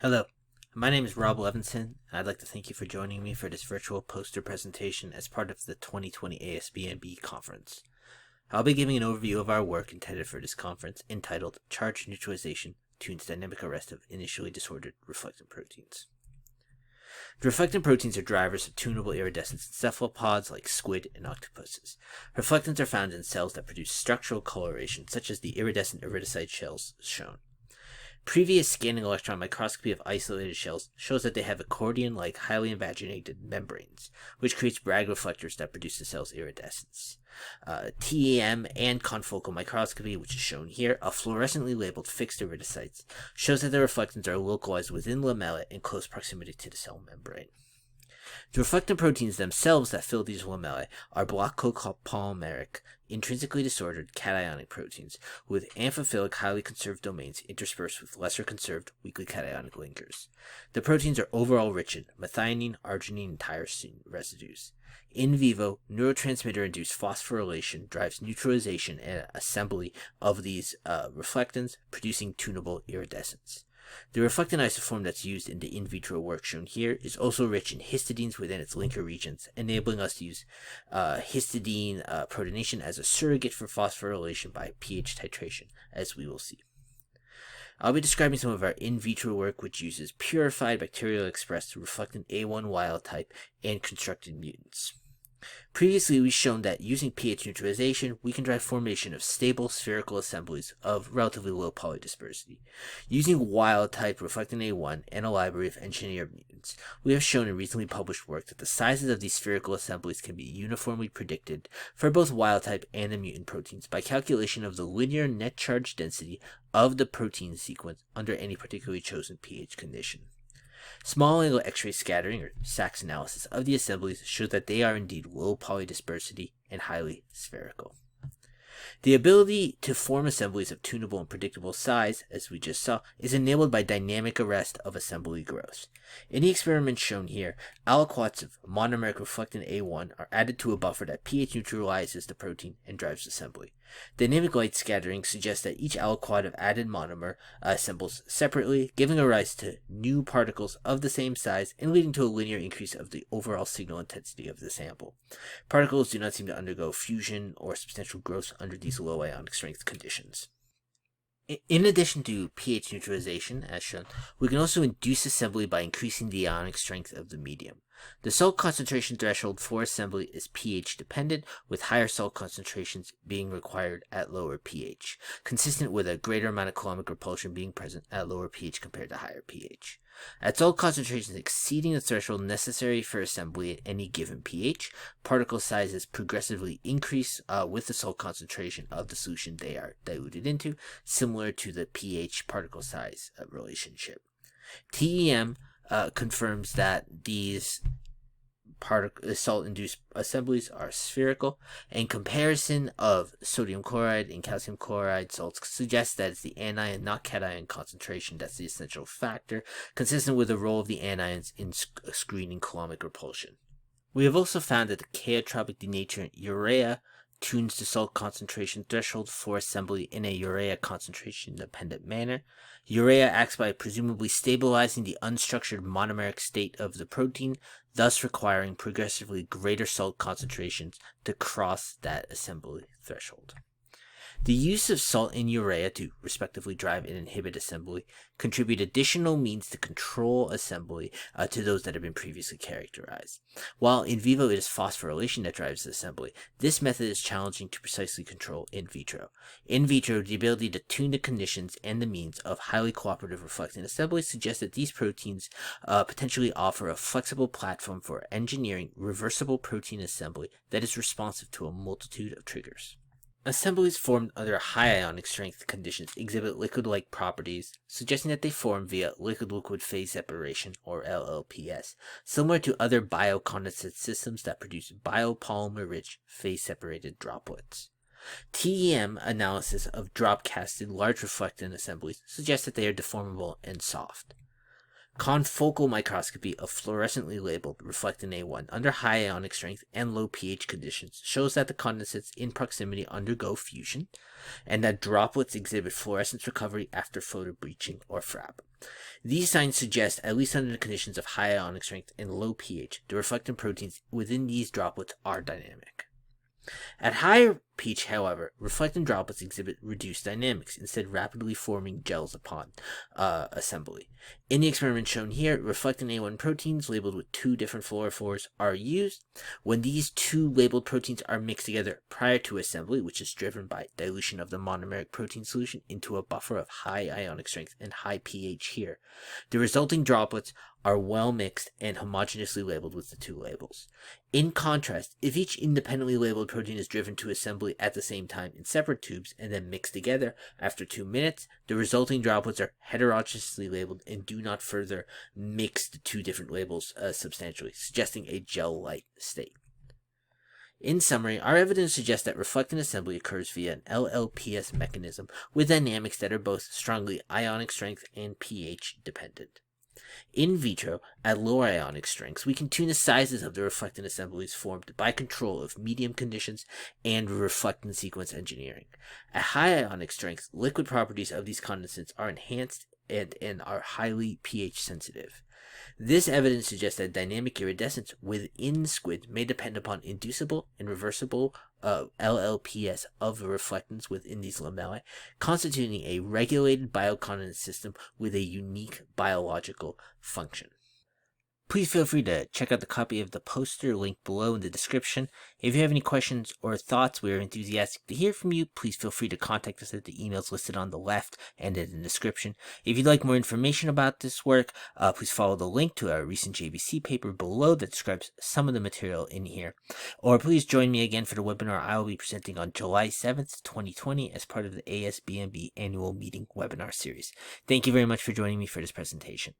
Hello, my name is Roblevenson, and I'd like to thank you for joining me for this virtual poster presentation as part of the 2020 ASBMB conference. I'll be giving an overview of our work intended for this conference entitled Charge-neutralization tunes dynamic arrest of initially disordered reflectin proteins. The reflectin proteins are drivers of tunable iridescence in cephalopods like squid and octopuses. Reflectins are found in cells that produce structural coloration, such as the iridescent iridocyte shells shown. Previous scanning electron microscopy of isolated shells shows that they have accordion-like, highly invaginated membranes, which creates Bragg reflectors that produce the cell's iridescence. TEM and confocal microscopy, which is shown here, of fluorescently labeled fixed iridocytes, shows that the reflectins are localized within lamellae in close proximity to the cell membrane. The reflectin proteins themselves that fill these lamellae are block copolymeric, intrinsically disordered cationic proteins with amphiphilic highly conserved domains interspersed with lesser conserved weakly cationic linkers. The proteins are overall rich in methionine, arginine, and tyrosine residues. In vivo, neurotransmitter-induced phosphorylation drives neutralization and assembly of these reflectins, producing tunable iridescence. The reflectin isoform that's used in the in vitro work shown here is also rich in histidines within its linker regions, enabling us to use histidine protonation as a surrogate for phosphorylation by pH titration, as we will see. I'll be describing some of our in vitro work, which uses purified bacterial expressed reflectin A1 wild type and constructed mutants. Previously, we've shown that using pH neutralization, we can drive formation of stable spherical assemblies of relatively low polydispersity. Using wild-type reflectin A1 and a library of engineered mutants, we have shown in recently published work that the sizes of these spherical assemblies can be uniformly predicted for both wild-type and the mutant proteins by calculation of the linear net charge density of the protein sequence under any particularly chosen pH condition. Small angle X-ray scattering, or SAX analysis, of the assemblies shows that they are indeed low polydispersity and highly spherical. The ability to form assemblies of tunable and predictable size, as we just saw, is enabled by dynamic arrest of assembly growth. In the experiment shown here, aliquots of monomeric reflectin A1 are added to a buffer that pH neutralizes the protein and drives assembly. Dynamic light scattering suggests that each aliquot of added monomer assembles separately, giving rise to new particles of the same size and leading to a linear increase of the overall signal intensity of the sample. Particles do not seem to undergo fusion or substantial growth under these low ionic strength conditions. In addition to pH neutralization, as shown, we can also induce assembly by increasing the ionic strength of the medium. The salt concentration threshold for assembly is pH dependent, with higher salt concentrations being required at lower pH, consistent with a greater amount of coulombic repulsion being present at lower pH compared to higher pH. At salt concentrations exceeding the threshold necessary for assembly at any given pH, particle sizes progressively increase with the salt concentration of the solution they are diluted into, similar to the pH particle size relationship. TEM confirms that these salt-induced assemblies are spherical, and comparison of sodium chloride and calcium chloride salts suggests that it's the anion, not cation concentration, that's the essential factor, consistent with the role of the anions in screening coulombic repulsion. We have also found that the chaotropic denaturant urea tunes the salt concentration threshold for assembly in a urea concentration-dependent manner. Urea acts by presumably stabilizing the unstructured monomeric state of the protein, thus requiring progressively greater salt concentrations to cross that assembly threshold. The use of salt and urea to respectively drive and inhibit assembly contribute additional means to control assembly to those that have been previously characterized. While in vivo it is phosphorylation that drives assembly, this method is challenging to precisely control in vitro. In vitro, the ability to tune the conditions and the means of highly cooperative reflectin assembly suggests that these proteins potentially offer a flexible platform for engineering reversible protein assembly that is responsive to a multitude of triggers. Assemblies formed under high ionic strength conditions exhibit liquid-like properties, suggesting that they form via liquid-liquid phase separation, or LLPS, similar to other biocondensate systems that produce biopolymer-rich phase-separated droplets. TEM analysis of drop-casted large reflectin assemblies suggests that they are deformable and soft. Confocal microscopy of fluorescently labeled reflectin A1 under high ionic strength and low pH conditions shows that the condensates in proximity undergo fusion, and that droplets exhibit fluorescence recovery after photobleaching or frap. These signs suggest, at least under the conditions of high ionic strength and low pH, the reflectin proteins within these droplets are dynamic. At higher pH, however, reflectin droplets exhibit reduced dynamics, instead rapidly forming gels upon assembly. In the experiment shown here, reflectin A1 proteins labeled with 2 different fluorophores are used. When these 2 labeled proteins are mixed together prior to assembly, which is driven by dilution of the monomeric protein solution into a buffer of high ionic strength and high pH here, the resulting droplets are well mixed and homogeneously labeled with the 2 labels. In contrast, if each independently labeled protein is driven to assembly at the same time in separate tubes and then mixed together after 2 minutes, the resulting droplets are heterogeneously labeled and do not further mix the 2 different labels substantially, suggesting a gel-like state. In summary, our evidence suggests that reflectin assembly occurs via an LLPS mechanism with dynamics that are both strongly ionic strength and pH dependent. In vitro, at lower ionic strengths, we can tune the sizes of the reflectin assemblies formed by control of medium conditions and reflectin sequence engineering. At high ionic strengths, liquid properties of these condensates are enhanced and are highly pH sensitive. This evidence suggests that dynamic iridescence within squid may depend upon inducible and reversible LLPS of the reflectins within these lamellae, constituting a regulated biocondensate system with a unique biological function. Please feel free to check out the copy of the poster linked below in the description. If you have any questions or thoughts, we are enthusiastic to hear from you. Please feel free to contact us at the emails listed on the left and in the description. If you'd like more information about this work, please follow the link to our recent JVC paper below that describes some of the material in here. Or please join me again for the webinar I will be presenting on July 7th, 2020 as part of the ASBMB annual meeting webinar series. Thank you very much for joining me for this presentation.